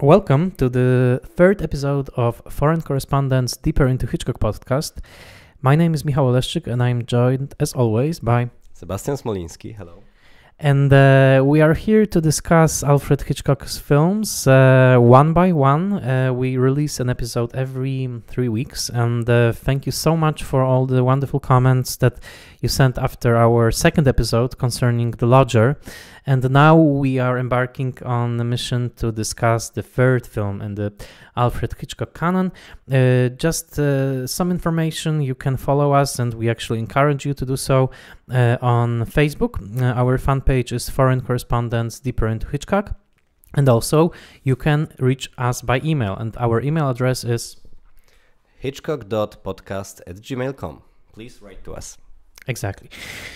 Welcome to the third episode of Foreign Correspondents Deeper into Hitchcock podcast. My name is Michał Oleszczyk and I'm joined as always by Sebastian Smoliński. Hello. And we are here to discuss Alfred Hitchcock's films one by one. We release an episode every 3 weeks, and thank you so much for all the wonderful comments that you sent after our second episode concerning The Lodger. And now we are embarking on a mission to discuss the third film in the Alfred Hitchcock canon. Just some information, you can follow us, and we actually encourage you to do so on Facebook. Our fan page is Foreign Correspondents Deeper into Hitchcock. And also, you can reach us by email, and our email address is hitchcock.podcast@gmail.com. Please write to us. Exactly.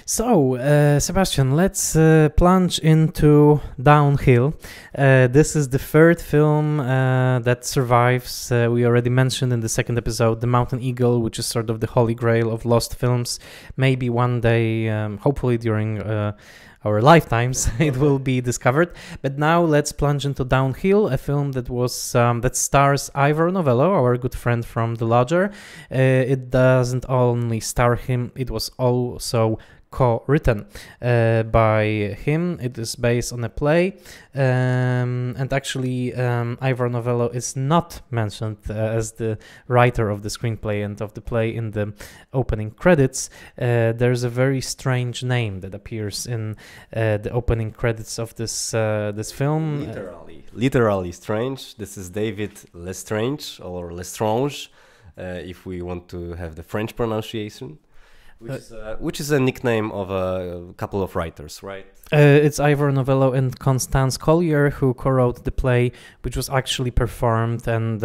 So, Sebastian, let's plunge into Downhill. This is the third film that survives. We already mentioned in the second episode The Mountain Eagle, which is sort of the holy grail of lost films. Maybe one day, hopefully during our lifetimes, it will be discovered. But now let's plunge into Downhill, a film that was that stars Ivor Novello, our good friend from The Lodger. It doesn't only star him; it was also co-written by him. It is based on a play, and actually Ivor Novello is not mentioned as the writer of the screenplay and of the play in the opening credits. There's a very strange name that appears in the opening credits of this film. Literally strange. This is David Lestrange or Lestrange, if we want to have the French pronunciation. Which is a nickname of a couple of writers, right? It's Ivor Novello and Constance Collier who co-wrote the play, which was actually performed, and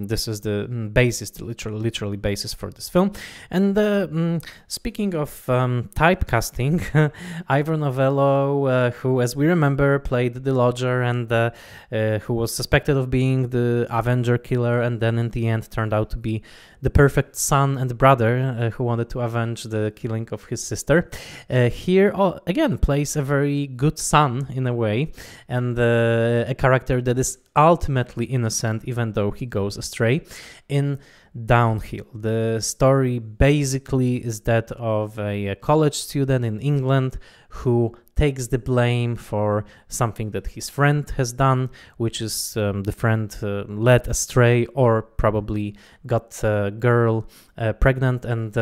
this is the basis, the literally basis for this film. And speaking of typecasting, Ivor Novello, who, as we remember, played the Lodger and who was suspected of being the Avenger killer, and then in the end turned out to be the perfect son and brother who wanted to avenge the killing of his sister. Here, again, plays a very good son in a way, and a character that is ultimately innocent even though he goes astray. In Downhill, the story basically is that of a college student in England who takes the blame for something that his friend has done, which is the friend led astray or probably got a girl pregnant, and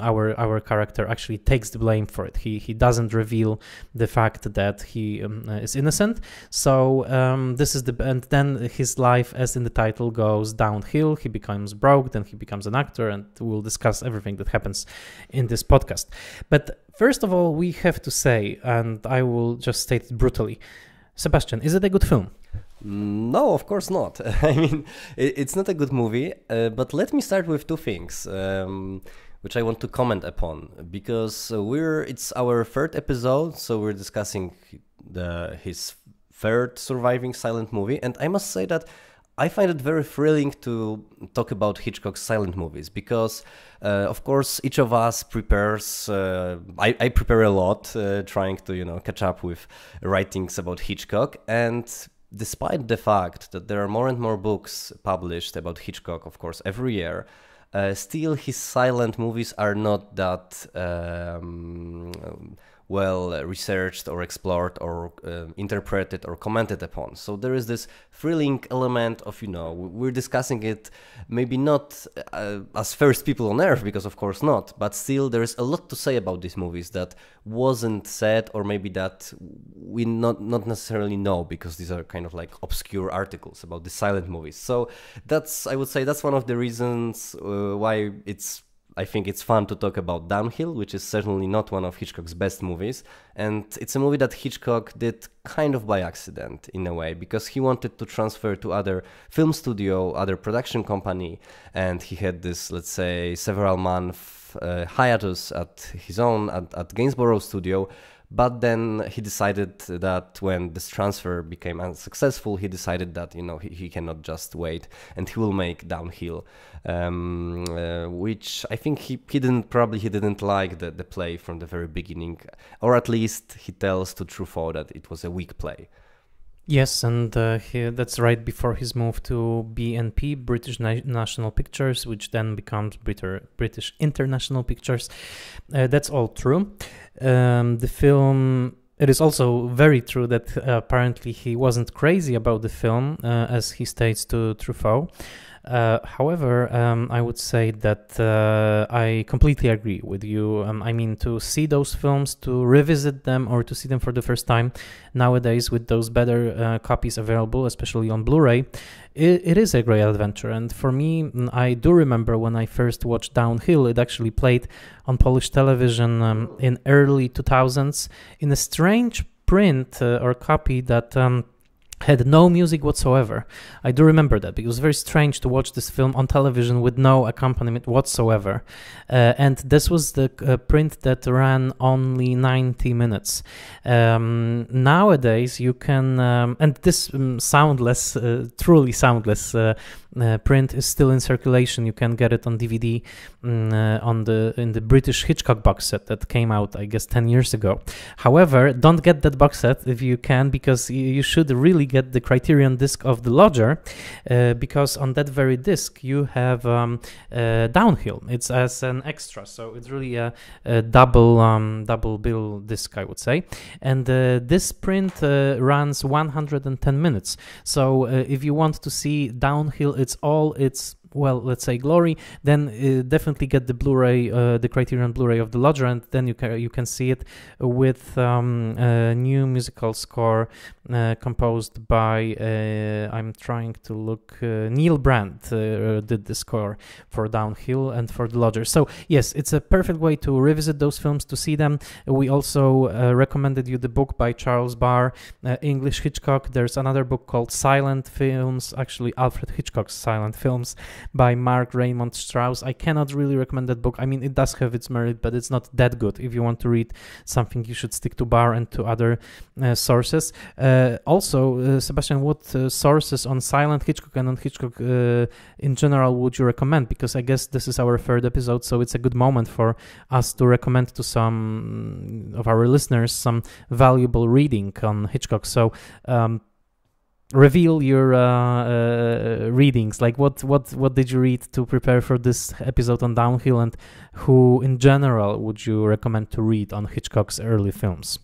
our character actually takes the blame for it. He doesn't reveal the fact that he is innocent. So this is and then his life, as in the title, goes downhill. He becomes broke, then he becomes an actor, and we'll discuss everything that happens in this podcast. But first of all, we have to say, and I will just state it brutally, Sebastian, is it a good film? No, of course not. I mean, it's not a good movie, but let me start with two things which I want to comment upon, because it's our third episode, so we're discussing his third surviving silent movie, and I must say that I find it very thrilling to talk about Hitchcock's silent movies because, of course, each of us prepares. I prepare a lot, trying to catch up with writings about Hitchcock. And despite the fact that there are more and more books published about Hitchcock, of course, every year, still his silent movies are not that well researched or explored or interpreted or commented upon. So there is this thrilling element of, we're discussing it maybe not as first people on earth, because of course not, but still there is a lot to say about these movies that wasn't said, or maybe that we not necessarily know, because these are kind of like obscure articles about the silent movies. So I would say that's one of the reasons why I think it's fun to talk about Downhill, which is certainly not one of Hitchcock's best movies. And it's a movie that Hitchcock did kind of by accident, in a way, because he wanted to transfer to other film studio, other production company, and he had this, let's say, several month hiatus at his own, at Gainsborough studio. But then he decided that when this transfer became unsuccessful, he decided that he cannot just wait, and he will make Downhill, which I think he didn't like the play from the very beginning, or at least he tells to Truffaut that it was a weak play. Yes, and that's right before his move to BNP, British National Pictures, which then becomes British International Pictures. That's all true. The film. It is also very true that apparently he wasn't crazy about the film, as he states to Truffaut. However, I would say that I completely agree with you. I mean, to see those films, to revisit them, or to see them for the first time nowadays with those better copies available, especially on Blu-ray, it is a great adventure. And for me, I do remember when I first watched Downhill, it actually played on Polish television in early 2000s in a strange print or copy that had no music whatsoever. I do remember that because it was very strange to watch this film on television with no accompaniment whatsoever. And this was the print that ran only 90 minutes. Nowadays, you can, and this soundless, truly soundless print is still in circulation. You can get it on DVD in the British Hitchcock box set that came out, I guess, 10 years ago. However, don't get that box set if you can, because you should really get the Criterion disc of The Lodger, because on that very disc you have Downhill. It's as an extra, so it's really a double bill disc, I would say. And this print runs 110 minutes. So if you want to see Downhill, it's well, let's say glory, then definitely get the Blu-ray, the Criterion Blu-ray of The Lodger, and then you can see it with a new musical score composed by I'm trying to look, Neil Brandt did the score for Downhill and for The Lodger. So yes, it's a perfect way to revisit those films, to see them. We also recommended you the book by Charles Barr, English Hitchcock. There's another book called Silent Films, actually Alfred Hitchcock's Silent Films, by Mark Raymond Strauss. I cannot really recommend that book. I mean, it does have its merit, but it's not that good. If you want to read something, you should stick to Barr and to other sources. Also, Sebastian, what sources on silent Hitchcock and on Hitchcock in general would you recommend? Because I guess this is our third episode, so it's a good moment for us to recommend to some of our listeners some valuable reading on Hitchcock. So reveal your readings. Like what did you read to prepare for this episode on Downhill, and who in general would you recommend to read on Hitchcock's early films?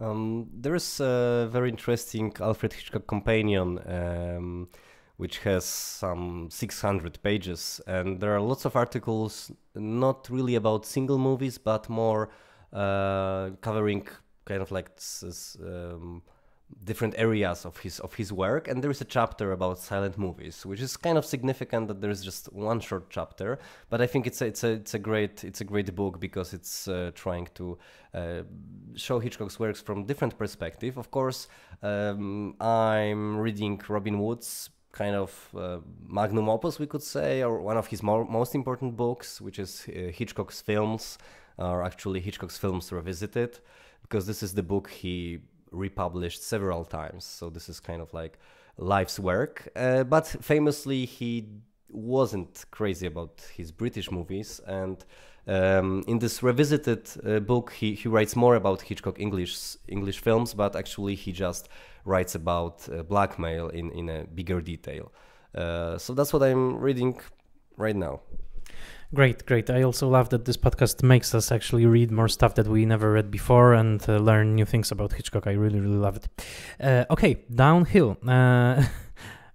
There is a very interesting Alfred Hitchcock companion, which has some 600 pages, and there are lots of articles, not really about single movies, but more covering kind of like different areas of his work. And there is a chapter about silent movies, which is kind of significant that there is just one short chapter, but I think it's a great book because it's trying to show Hitchcock's works from different perspective. Of course, I'm reading Robin Wood's kind of magnum opus, we could say, or one of his most important books, which is Hitchcock's Films, or actually Hitchcock's Films Revisited, because this is the book he republished several times. So this is kind of like life's work. But famously, he wasn't crazy about his British movies. And in this revisited book, he writes more about Hitchcock English films, but actually he just writes about blackmail in a bigger detail. So that's what I'm reading right now. Great. I also love that this podcast makes us actually read more stuff that we never read before and learn new things about Hitchcock. I really love it. Okay, Downhill. A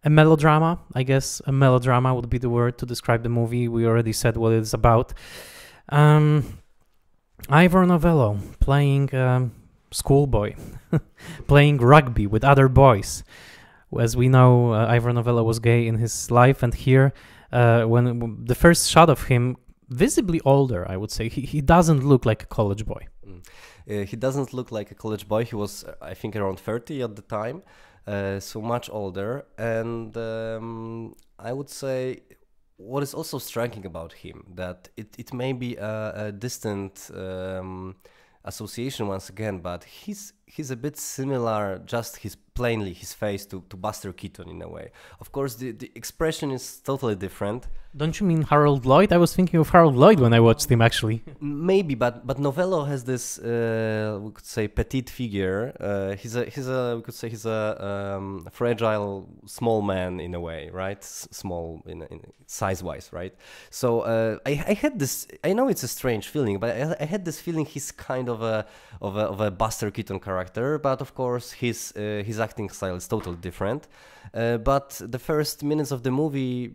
melodrama, I guess. A melodrama would be the word to describe the movie. We already said what it's about. Ivor Novello playing schoolboy, playing rugby with other boys. As we know, Ivor Novello was gay in his life, and here when the first shot of him, visibly older, I would say, he doesn't look like a college boy. He doesn't look like a college boy. He was, I think, around 30 at the time, so much older. And I would say what is also striking about him, that it may be a distant association once again, but he's a bit similar, just his plainly his face to Buster Keaton in a way. Of course, the expression is totally different. Don't you mean Harold Lloyd? I was thinking of Harold Lloyd when I watched him, actually. Maybe, but Novello has this we could say petite figure. He's a fragile small man in a way, right? Small in size wise, right? So I had this. I know it's a strange feeling, but I had this feeling he's kind of a Buster Keaton character. But of course, his acting style is totally different. But the first minutes of the movie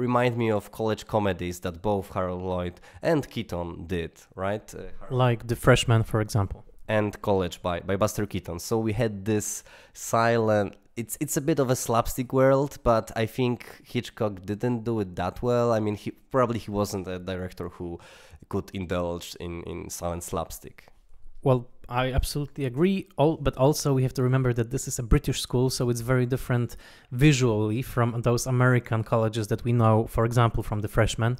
remind me of college comedies that both Harold Lloyd and Keaton did, right? Like The Freshman, for example. And College by Buster Keaton. So we had this silent. It's a bit of a slapstick world, but I think Hitchcock didn't do it that well. I mean, he wasn't a director who could indulge in silent slapstick. Well, I absolutely agree, but also we have to remember that this is a British school, so it's very different visually from those American colleges that we know, for example, from The Freshman,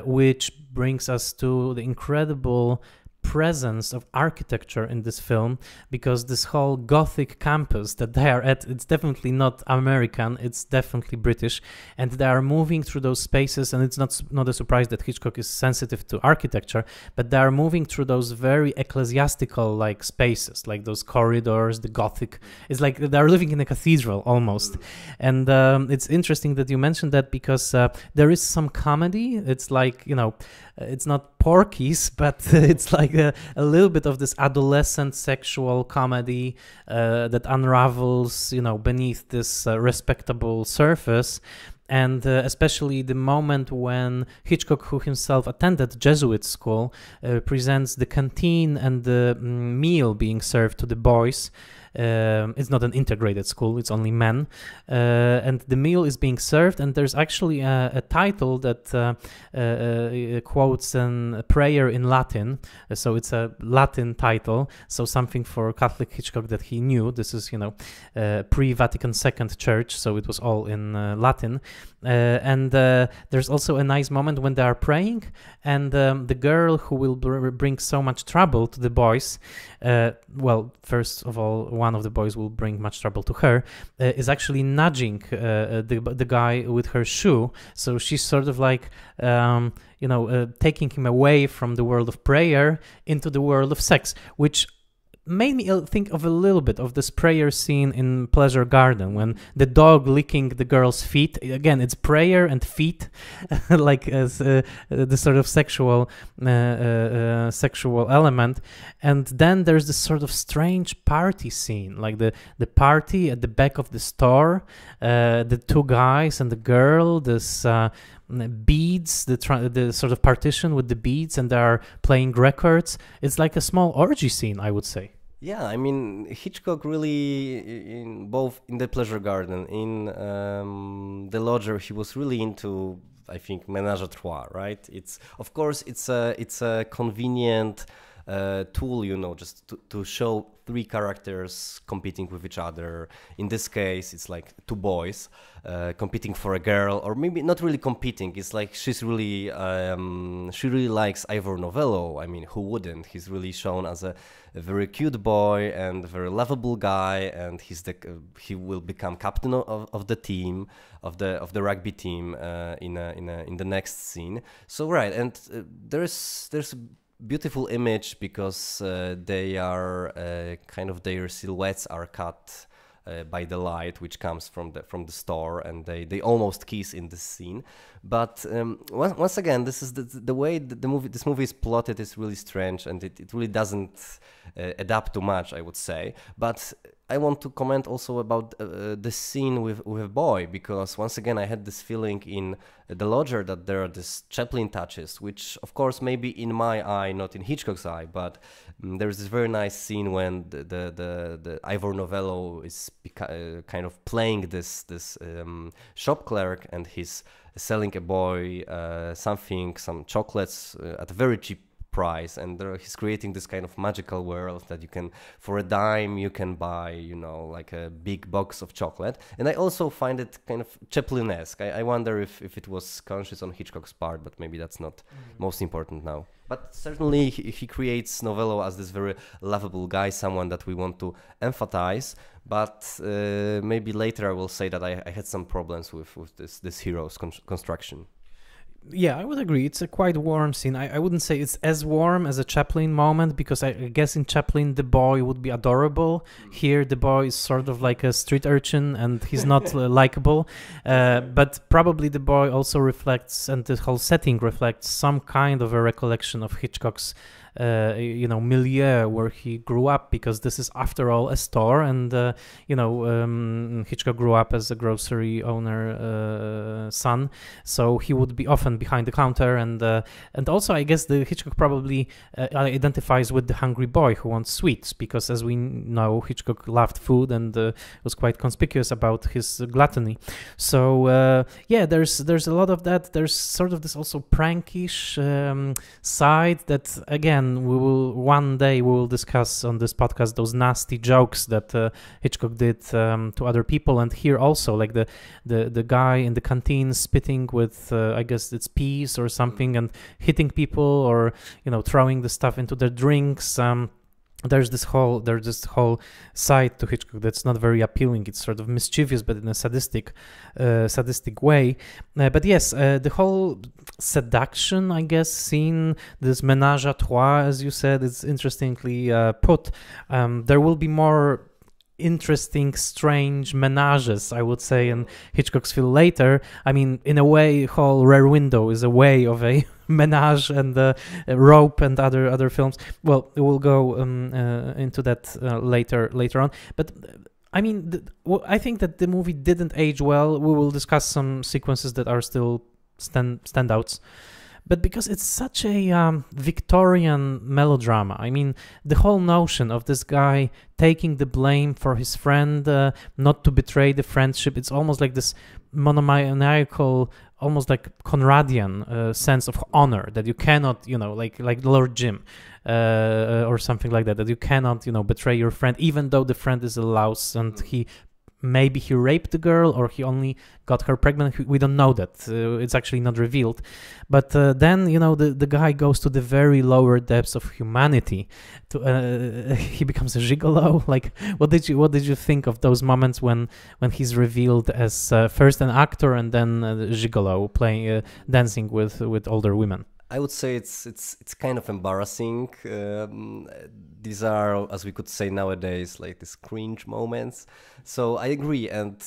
which brings us to the incredible presence of architecture in this film, because this whole Gothic campus that they are at, it's definitely not American, it's definitely British, and they are moving through those spaces, and it's not a surprise that Hitchcock is sensitive to architecture, but they are moving through those very ecclesiastical like spaces, like those corridors, the Gothic. It's like they're living in a cathedral almost. And it's interesting that you mentioned that, because there is some comedy. It's like, it's not Porky's, but it's like a little bit of this adolescent sexual comedy that unravels, beneath this respectable surface. And especially the moment when Hitchcock, who himself attended Jesuit school, presents the canteen and the meal being served to the boys. It's not an integrated school, it's only men, and the meal is being served, and there's actually a title that quotes a prayer in Latin, so it's a Latin title, so something for Catholic Hitchcock that he knew. This is pre-Vatican II church, so it was all in Latin, and there's also a nice moment when they are praying, and the girl who will bring so much trouble to the boys, first of all, one of the boys will bring much trouble to her, is actually nudging the guy with her shoe. So she's sort of like, taking him away from the world of prayer into the world of sex, which made me think of a little bit of this prayer scene in Pleasure Garden when the dog licking the girl's feet. Again, it's prayer and feet, like as the sort of sexual element. And then there's this sort of strange party scene, like the party at the back of the store, the two guys and the girl, this beads, the sort of partition with the beads, and they are playing records. It's like a small orgy scene, I would say. Yeah, I mean, Hitchcock really, in both in The Pleasure Garden, in The Lodger, he was really into, I think, ménage à trois, right? It's, of course, it's a convenient tool, just to show three characters competing with each other. In this case, it's like two boys competing for a girl, or maybe not really competing. It's like she really likes Ivor Novello. I mean, who wouldn't? He's really shown as a very cute boy and a very lovable guy, and he will become captain of the team, of the rugby team in the next scene. So right, and there's beautiful image, because they are their silhouettes are cut by the light which comes from the store, and they almost kiss in this scene. But once again, this is the way this movie is plotted is really strange, and it really doesn't adapt too much, I would say. But I want to comment also about the scene with a boy, because once again I had this feeling in The Lodger that there are these Chaplin touches, which of course maybe in my eye, not in Hitchcock's eye, but there's this very nice scene when the Ivor Novello is kind of playing this shop clerk, and he's selling a boy some chocolates at a very cheap price, and he's creating this kind of magical world that you can, for a dime, you can buy, like a big box of chocolate. And I also find it kind of Chaplin-esque. I wonder if it was conscious on Hitchcock's part, but maybe that's not most important now. But certainly he creates Novello as this very lovable guy, someone that we want to emphasize. But maybe later I will say that I had some problems with this hero's construction. Yeah, I would agree. It's a quite warm scene. I wouldn't say it's as warm as a Chaplin moment, because I guess in Chaplin the boy would be adorable. Here the boy is sort of like a street urchin and he's not likable. But probably the boy also reflects, and the whole setting reflects, some kind of a recollection of Hitchcock's milieu where he grew up, because this is after all a store, and Hitchcock grew up as a grocery owner son, so he would be often behind the counter, and also I guess the Hitchcock probably identifies with the hungry boy who wants sweets, because as we know, Hitchcock loved food and was quite conspicuous about his gluttony. So there's a lot of that. There's sort of this also prankish side that, again, one day we will discuss on this podcast, those nasty jokes that Hitchcock did to other people. And here also, like the guy in the canteen spitting with I guess it's peas or something, and hitting people, or throwing the stuff into their drinks. There's this whole side to Hitchcock that's not very appealing. It's sort of mischievous, but in a sadistic way. But yes, the whole seduction, I guess, scene, this ménage à trois, as you said, is interestingly put. There will be more interesting, strange menages, I would say, in Hitchcock's film later. I mean, in a way, whole Rear Window is a way of a menage, and Rope and other films. Well, we'll go into that later on. But I mean, I think that the movie didn't age well. We will discuss some sequences that are still standouts. But because it's such a Victorian melodrama, I mean, the whole notion of this guy taking the blame for his friend, not to betray the friendship, it's almost like this monomaniacal, almost like Conradian sense of honor that you cannot, like Lord Jim or something like that you cannot, betray your friend, even though the friend is a louse and maybe he raped the girl or he only got her pregnant. We don't know that. It's actually not revealed. But then, the guy goes to the very lower depths of humanity. He becomes a gigolo. Like, what did you think of those moments when he's revealed as first an actor and then a gigolo, playing dancing with older women? I would say it's kind of embarrassing. These are, as we could say nowadays, like these cringe moments. So I agree. And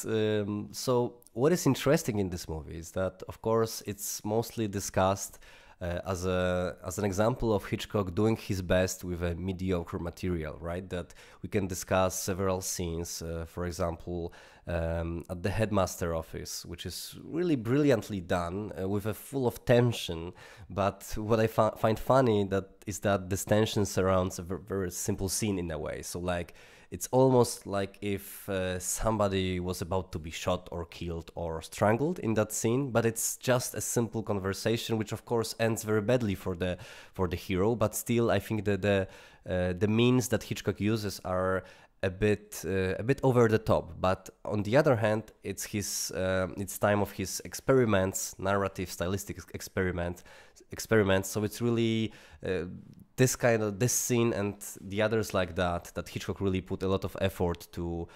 so what is interesting in this movie is that, of course, it's mostly discussed as an example of Hitchcock doing his best with a mediocre material, right? That we can discuss several scenes, for example, at the headmaster office, which is really brilliantly done, with a full of tension. But what I find funny is that this tension surrounds a very simple scene in a way. So like, it's almost like if somebody was about to be shot or killed or strangled in that scene, but it's just a simple conversation, which of course ends very badly for the hero. But still, I think that the means that Hitchcock uses are a bit over the top. But on the other hand, it's time of his experiments, narrative, stylistic experiments. So it's really this scene and the others like that Hitchcock really put a lot of effort to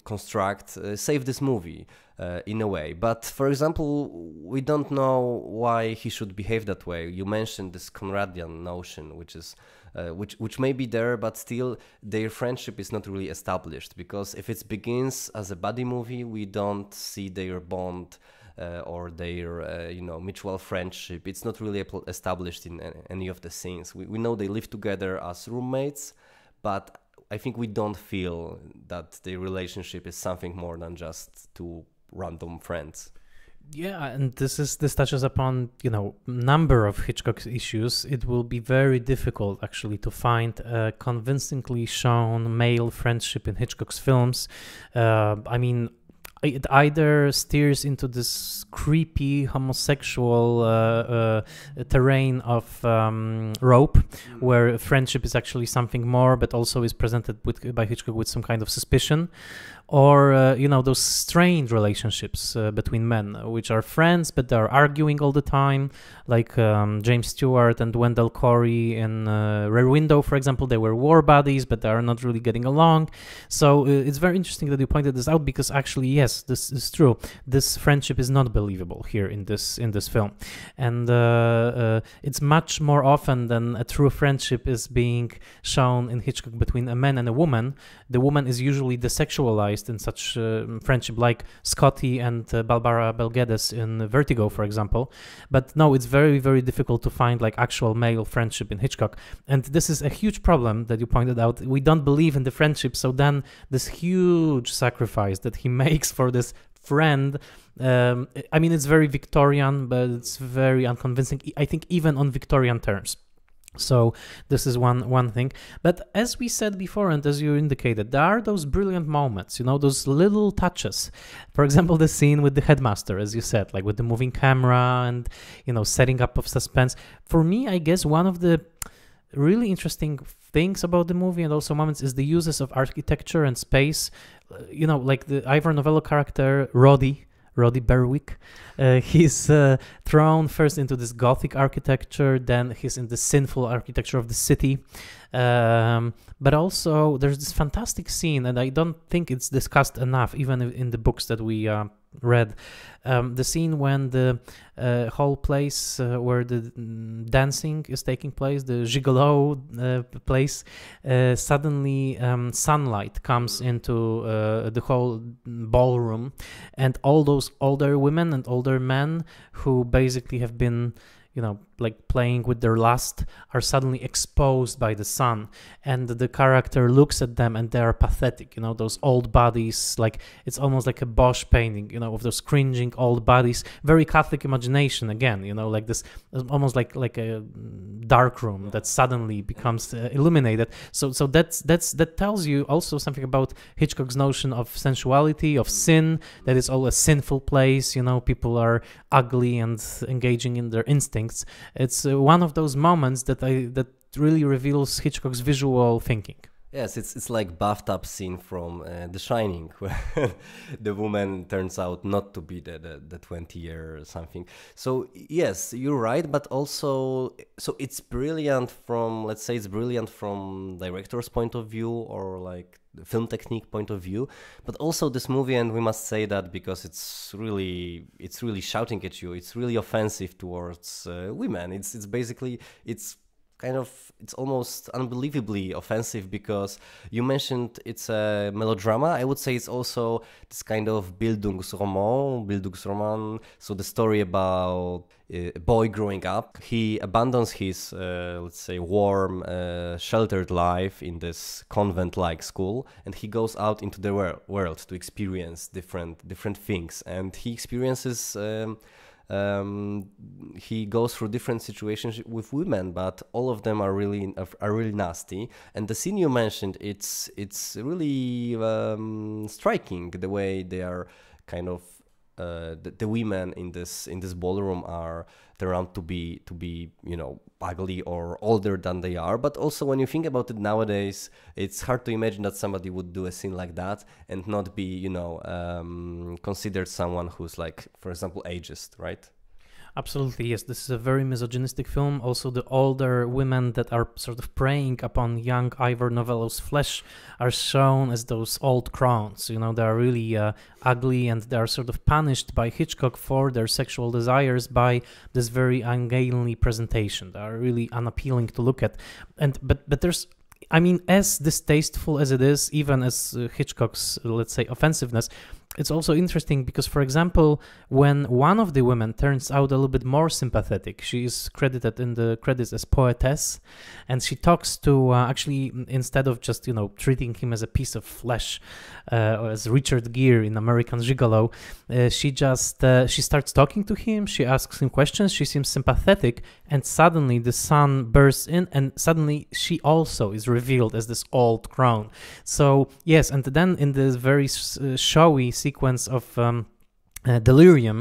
construct, save this movie in a way. But for example, we don't know why he should behave that way. You mentioned this Conradian notion, which is which may be there, but still their friendship is not really established, because if it begins as a buddy movie, we don't see their bond or their mutual friendship. It's not really established in any of the scenes. We know they live together as roommates, but I think we don't feel that their relationship is something more than just two random friends. Yeah, and this touches upon number of Hitchcock's issues. It will be very difficult actually to find a convincingly shown male friendship in Hitchcock's films. I mean, it either steers into this creepy homosexual terrain of Rope, where friendship is actually something more, but also is presented by Hitchcock with some kind of suspicion, or those strained relationships between men, which are friends but they are arguing all the time, like James Stewart and Wendell Corey in Rear Window, for example. They were war buddies, but they are not really getting along. So it's very interesting that you pointed this out, because actually, yes, this is true. This friendship is not believable here in this film, and it's much more often than a true friendship is being shown in Hitchcock between a man and a woman. The woman is usually desexualized in such friendship, like Scotty and Barbara Bel Geddes in Vertigo, for example. But no, it's very, very difficult to find like actual male friendship in Hitchcock, and this is a huge problem that you pointed out. We don't believe in the friendship, so then this huge sacrifice that he makes for this friend, I mean, it's very Victorian, but it's very unconvincing, I think, even on Victorian terms. So this is one thing. But as we said before, and as you indicated, there are those brilliant moments, those little touches. For example, the scene with the headmaster, as you said, like with the moving camera and, setting up of suspense. For me, I guess one of the really interesting things about the movie and also moments is the uses of architecture and space. Like the Ivor Novello character, Roddy Berwick, he's thrown first into this Gothic architecture, then he's in the sinful architecture of the city. But also there's this fantastic scene, and I don't think it's discussed enough, even in the books that we read. The scene when the whole place where the dancing is taking place, the gigolo place, suddenly sunlight comes into the whole ballroom, and all those older women and older men who basically have been like playing with their lust are suddenly exposed by the sun, and the character looks at them and they are pathetic, those old bodies, like it's almost like a Bosch painting, of those cringing old bodies, very Catholic imagination again, like this, almost like a dark room that suddenly becomes illuminated. So that tells you also something about Hitchcock's notion of sensuality, of sin, that it's all a sinful place, people are ugly and engaging in their instincts. It's one of those moments that really reveals Hitchcock's visual thinking. Yes, it's like bathtub scene from The Shining, where the woman turns out not to be the 20-year or something. So yes, you're right, but also, so it's brilliant from, let's say it's brilliant from director's point of view, or like the film technique point of view, but also this movie, and we must say that because it's really shouting at you, it's really offensive towards women. It's basically, it's almost unbelievably offensive, because you mentioned it's a melodrama. I would say it's also this kind of Bildungsroman. So the story about a boy growing up. He abandons his, let's say, warm, sheltered life in this convent-like school, and he goes out into the world to experience different things. And he experiences... he goes through different situations with women, but all of them are really nasty. And the scene you mentioned, it's really striking, the way they are kind of the women in this ballroom are turned out to be ugly or older than they are. But also, when you think about it nowadays, it's hard to imagine that somebody would do a scene like that and not be considered someone who's, like, for example, ageist, right? Absolutely, yes. This is a very misogynistic film. Also, the older women that are sort of preying upon young Ivor Novello's flesh are shown as those old crowns. They are really ugly, and they are sort of punished by Hitchcock for their sexual desires by this very ungainly presentation. They are really unappealing to look at. But there's, I mean, as distasteful as it is, even as Hitchcock's, let's say, offensiveness, it's also interesting because, for example, when one of the women turns out a little bit more sympathetic, she is credited in the credits as poetess, and she talks to, actually, instead of just, treating him as a piece of flesh, or as Richard Gere in American Gigolo, she starts talking to him, she asks him questions, she seems sympathetic, and suddenly the sun bursts in, and suddenly she also is revealed as this old crone. So, yes, and then in this very showy sequence of delirium,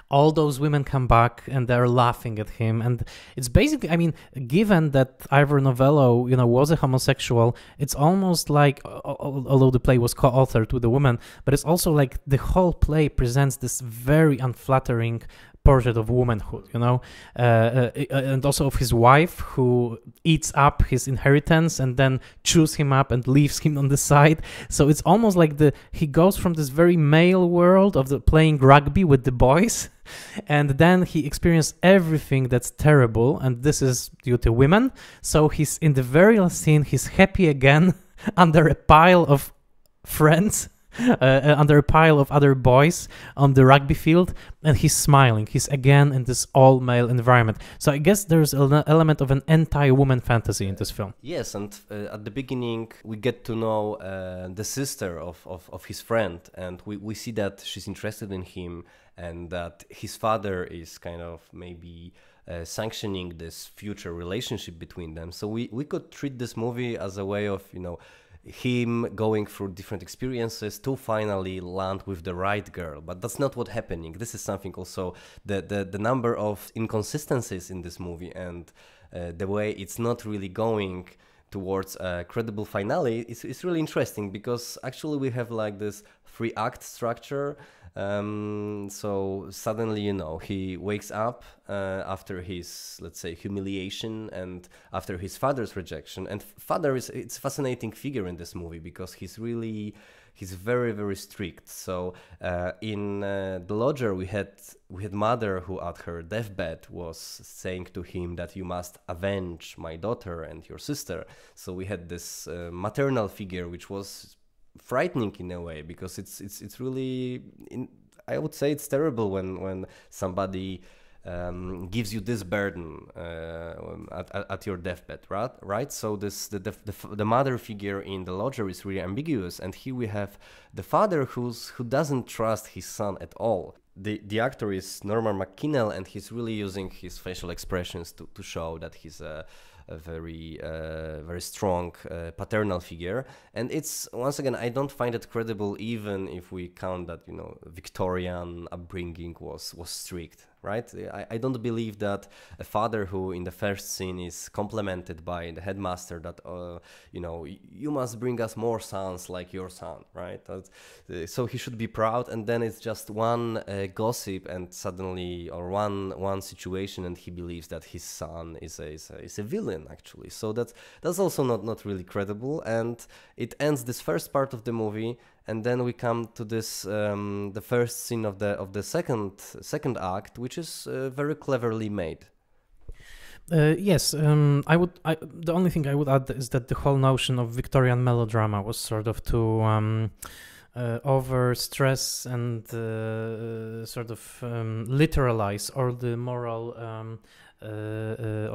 all those women come back and they're laughing at him. And it's basically, I mean, given that Ivor Novello, was a homosexual, it's almost like, although the play was co-authored with a woman, but it's also like the whole play presents this very unflattering portrait of womanhood, and also of his wife who eats up his inheritance and then chews him up and leaves him on the side. So it's almost like he goes from this very male world of the playing rugby with the boys, and then he experiences everything that's terrible, and this is due to women. So he's in the very last scene, he's happy again under a pile of friends. Under a pile of other boys on the rugby field, and he's smiling. He's again in this all-male environment. So I guess there's an element of an anti-woman fantasy in this film. Yes, and at the beginning we get to know the sister of his friend, and we see that she's interested in him, and that his father is kind of maybe sanctioning this future relationship between them. So we could treat this movie as a way of, him going through different experiences to finally land with the right girl. But that's not what's happening. This is something also, the number of inconsistencies in this movie, and the way it's not really going towards a credible finale is really interesting, because actually we have like this 3-act structure. So suddenly, he wakes up after his, let's say, humiliation and after his father's rejection. And father it's a fascinating figure in this movie, because he's very, very strict. So in The Lodger, we had mother who at her deathbed was saying to him that you must avenge my daughter and your sister. So we had this maternal figure, which was frightening in a way, because it's really, I would say it's terrible when somebody gives you this burden at your deathbed, right? So the mother figure in The Lodger is really ambiguous, and here we have the father who doesn't trust his son at all. The actor is Norman McKinnell, and he's really using his facial expressions to show that he's a very very strong paternal figure. And it's, once again, I don't find it credible, even if we count that Victorian upbringing was strict, right? I don't believe that a father who in the first scene is complimented by the headmaster that you must bring us more sons like your son, right? So he should be proud, and then it's just one gossip and suddenly, or one situation, and he believes that his son is a villain, actually. So that's also not really credible, and it ends this first part of the movie, and then we come to this the first scene of the second act, which is very cleverly made. Yes, the only thing I would add is that the whole notion of Victorian melodrama was sort of to over stress and sort of literalize all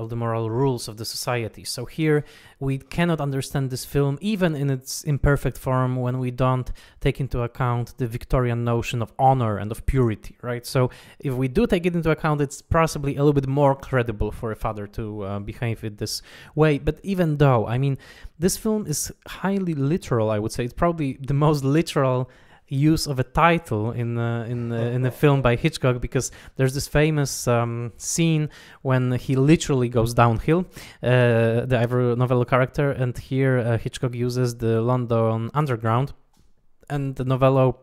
the moral rules of the society. So here we cannot understand this film, even in its imperfect form, when we don't take into account the Victorian notion of honor and of purity, right? So if we do take it into account, it's possibly a little bit more credible for a father to behave in this way. But even though, I mean, this film is highly literal, I would say. It's probably the most literal use of a title in a film by Hitchcock, because there's this famous scene when he literally goes downhill, the Ivor Novello character, and here Hitchcock uses the London Underground, and the Novello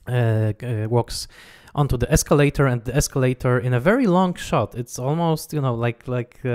walks onto the escalator, and the escalator in a very long shot. It's almost, like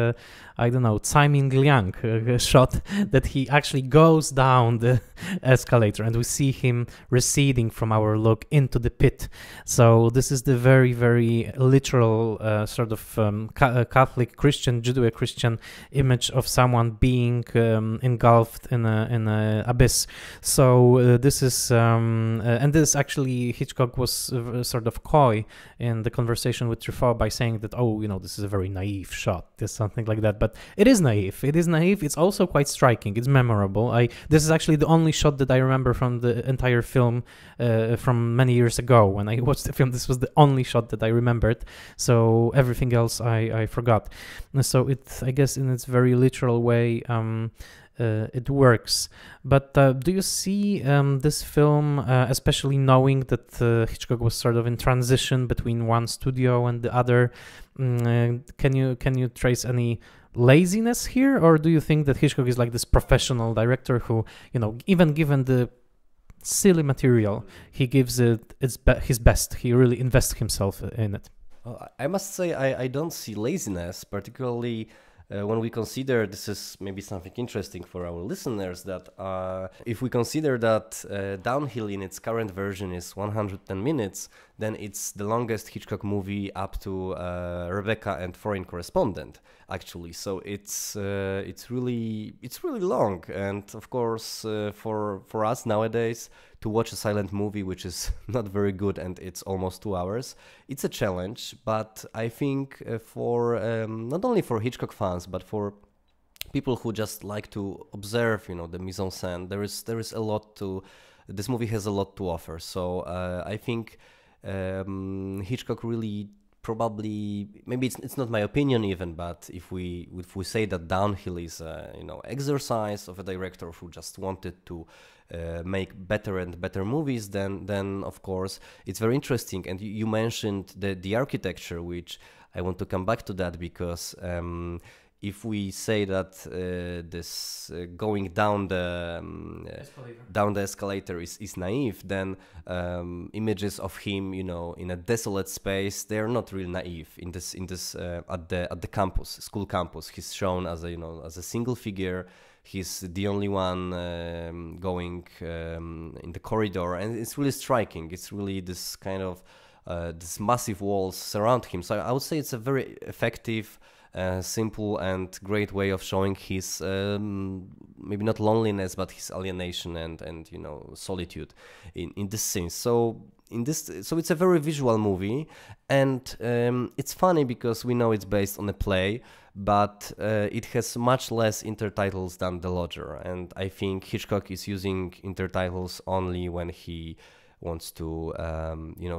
I don't know, Tsai Ming-liang shot, that he actually goes down the escalator, and we see him receding from our look into the pit. So this is the very, very literal sort of Catholic Christian, Judeo-Christian image of someone being engulfed in a abyss. So this is and this actually Hitchcock was sort of coy in the conversation with Truffaut by saying that, this is a very naive shot, there's something like that. But it is naive. It's also quite striking. It's memorable. This is actually the only shot that I remember from the entire film from many years ago when I watched the film. This was the only shot that I remembered. So everything else I forgot. So it, I guess, in its very literal way, it works. But do you see this film, especially knowing that Hitchcock was sort of in transition between one studio and the other? Can you trace any laziness here, or do you think that Hitchcock is like this professional director who, even given the silly material, he gives it his best. He really invests himself in it. Well, I must say I don't see laziness, particularly when we consider, this is maybe something interesting for our listeners, that if we consider that Downhill in its current version is 110 minutes, then it's the longest Hitchcock movie up to Rebecca and Foreign Correspondent, actually. So it's really long, and of course for us nowadays to watch a silent movie which is not very good and it's almost 2 hours, it's a challenge. But I think for not only for Hitchcock fans but for people who just like to observe, the mise en scène, there is a lot to. This movie has a lot to offer. So I think Hitchcock really probably, maybe it's not my opinion even, but if we say that Downhill is exercise of a director who just wanted to make better and better movies, then of course it's very interesting. And you mentioned the architecture, which I want to come back to that, because if we say that this going down the escalator is naive, then images of him, in a desolate space, they're not really naive. In this at the campus, school campus, he's shown as a single figure. He's the only one going in the corridor, and it's really striking. It's really this kind of this massive walls surround him. So I would say it's a very effective, simple and great way of showing his maybe not loneliness but his alienation and solitude in this scene. So it's a very visual movie, and it's funny because we know it's based on a play, but it has much less intertitles than The Lodger, and I think Hitchcock is using intertitles only when he wants to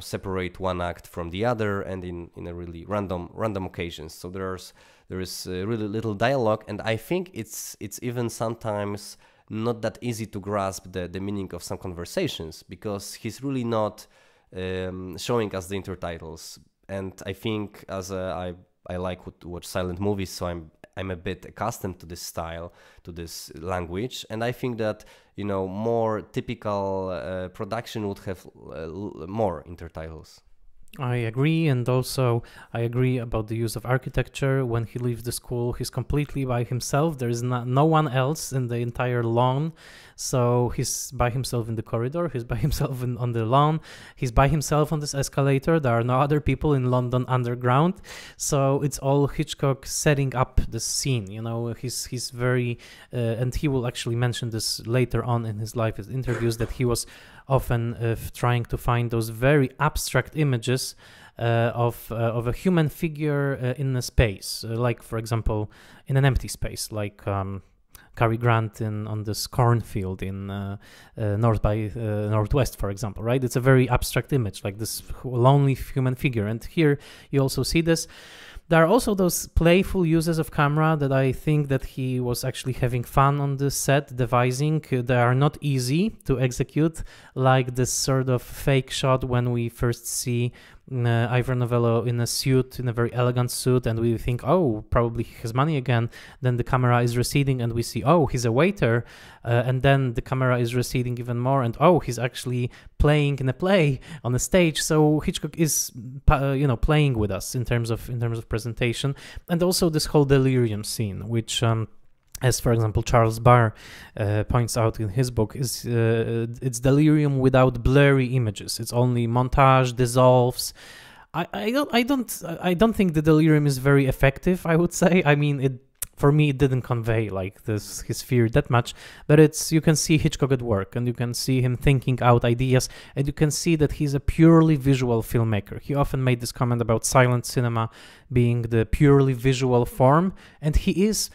separate one act from the other, and in a really random occasions. So there is really little dialogue, and I think it's even sometimes not that easy to grasp the meaning of some conversations, because he's really not showing us the intertitles. And I think I like to watch silent movies, so I'm a bit accustomed to this style, to this language, and I think that more typical production would have more intertitles. I agree, and also I agree about the use of architecture. When he leaves the school, he's completely by himself. There is no one else in the entire lawn, so he's by himself in the corridor, he's by himself on the lawn, he's by himself on this escalator. There are no other people in London underground, so it's all Hitchcock setting up the scene. He's very and he will actually mention this later on in his life, his interviews, that he was often trying to find those very abstract images of a human figure in a space, like for example in an empty space, like Cary Grant on this cornfield in North by Northwest, for example, right? It's a very abstract image, like this lonely human figure, and here you also see this. There are also those playful uses of camera that I think that he was actually having fun on the set devising. They are not easy to execute, like this sort of fake shot when we first see Ivor Novello in a suit, in a very elegant suit, and we think, oh, probably he has money again. Then the camera is receding and we see, oh, he's a waiter, and then the camera is receding even more, and oh, he's actually playing in a play on a stage. So Hitchcock is playing with us in terms of presentation. And also this whole delirium scene, which as for example Charles Barr points out in his book, is it's delirium without blurry images. It's only montage, dissolves. I don't think the delirium is very effective, I would say. I mean, for me it didn't convey like this his fear that much, but you can see Hitchcock at work, and you can see him thinking out ideas, and you can see that he's a purely visual filmmaker. He often made this comment about silent cinema being the purely visual form, and he is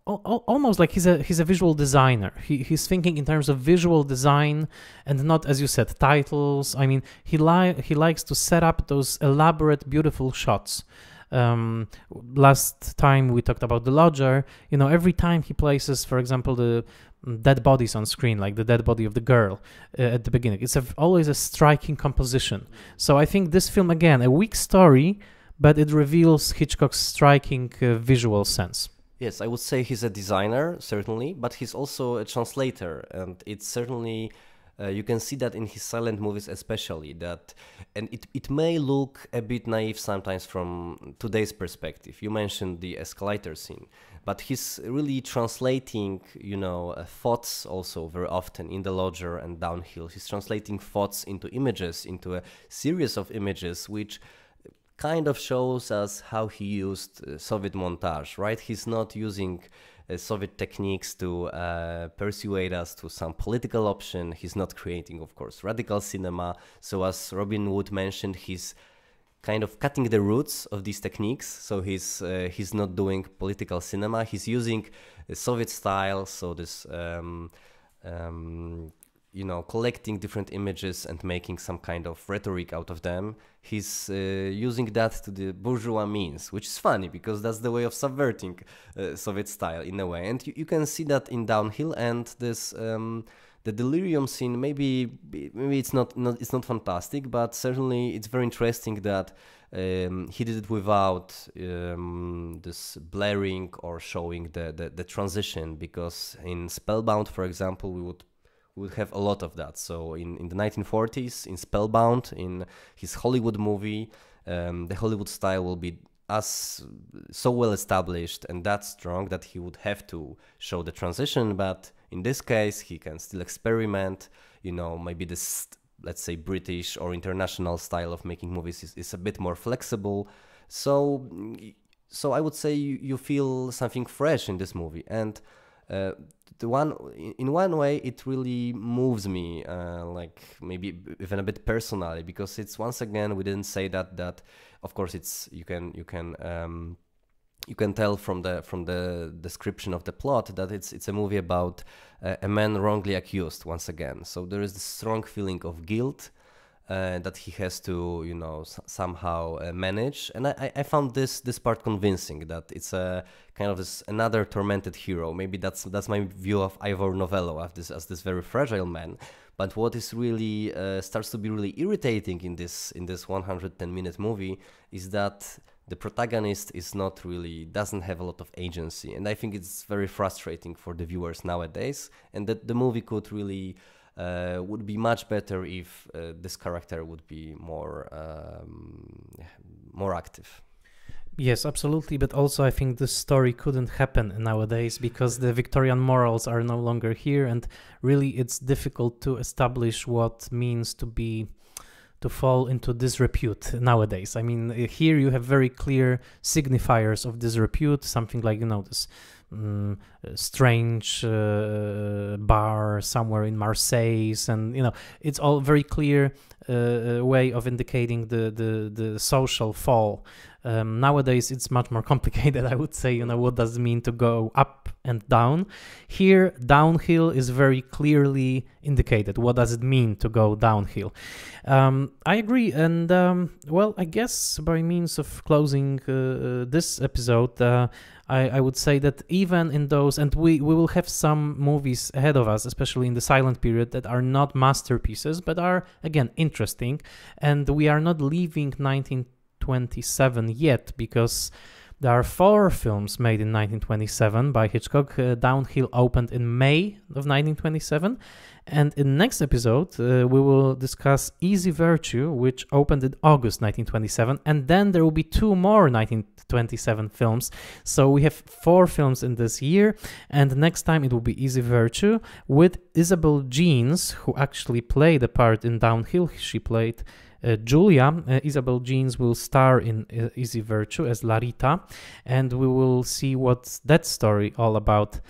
almost like he's a visual designer. He's thinking in terms of visual design and not, as you said, titles. I mean, he likes to set up those elaborate, beautiful shots Last time we talked about The Lodger, every time he places, for example, the dead bodies on screen, like the dead body of the girl at the beginning, it's always a striking composition. So I think this film, again, a weak story, but it reveals Hitchcock's striking visual sense. Yes, I would say he's a designer, certainly, but he's also a translator, and it's certainly, you can see that in his silent movies especially, and it may look a bit naive sometimes from today's perspective. You mentioned the escalator scene, but he's really translating, thoughts also very often in The Lodger and Downhill. He's translating thoughts into images, into a series of images, which kind of shows us how he used Soviet montage, right? He's not using Soviet techniques to persuade us to some political option. He's not creating, of course, radical cinema. So as Robin Wood mentioned, he's kind of cutting the roots of these techniques. So he's not doing political cinema. He's using Soviet style, so this collecting different images and making some kind of rhetoric out of them. He's using that to the bourgeois means, which is funny because that's the way of subverting Soviet style in a way. And you can see that in Downhill, and this the delirium scene. Maybe it's not fantastic, but certainly it's very interesting that he did it without this blaring or showing the transition, because in Spellbound, for example, we would have a lot of that. So in the 1940s, in Spellbound, in his Hollywood movie, the Hollywood style will be so well established and that strong that he would have to show the transition. But in this case, he can still experiment. Maybe this, let's say, British or international style of making movies is a bit more flexible. So I would say you feel something fresh in this movie. And in one way, it really moves me, like maybe even a bit personally, because it's, once again, we didn't say that of course it's you can tell from the description of the plot that it's a movie about a man wrongly accused once again. So there is this strong feeling of guilt that he has to somehow manage, and I found this part convincing, that it's a kind of this another tormented hero. Maybe that's my view of Ivor Novello as this very fragile man. But what is really starts to be really irritating in this 110-minute movie is that the protagonist doesn't have a lot of agency, and I think it's very frustrating for the viewers nowadays, and that the movie could really would be much better if this character would be more active. Yes, absolutely. But also I think this story couldn't happen nowadays because the Victorian morals are no longer here, and really it's difficult to establish what means to fall into disrepute nowadays. I mean, here you have very clear signifiers of disrepute, something like, this strange bar somewhere in Marseille, and it's all very clear way of indicating the social fall. Nowadays it's much more complicated, I would say. What does it mean to go up and down? Here, downhill is very clearly indicated. What does it mean to go downhill? I agree, and I guess by means of closing this episode, I would say that even in those, and we will have some movies ahead of us, especially in the silent period, that are not masterpieces, but are, again, interesting, and we are not leaving 1927 yet, because there are 4 films made in 1927 by Hitchcock. Downhill opened in May of 1927, and in the next episode we will discuss Easy Virtue, which opened in August 1927, and then there will be 2 more 1927 films. So we have 4 films in this year, and next time it will be Easy Virtue with Isabel Jeans, who actually played a part in Downhill. She played Julia. Isabel Jeans will star in Easy Virtue as Larita, and we will see what's that story all about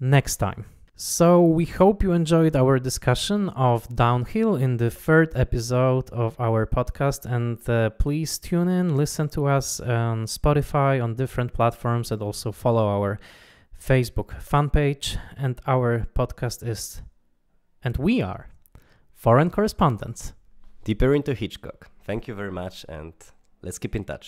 next time. So we hope you enjoyed our discussion of Downhill in the 3rd episode of our podcast, and please tune in, listen to us on Spotify, on different platforms, and also follow our Facebook fan page. And our podcast is, and we are, Foreign Correspondents. Deeper into Hitchcock. Thank you very much, and let's keep in touch.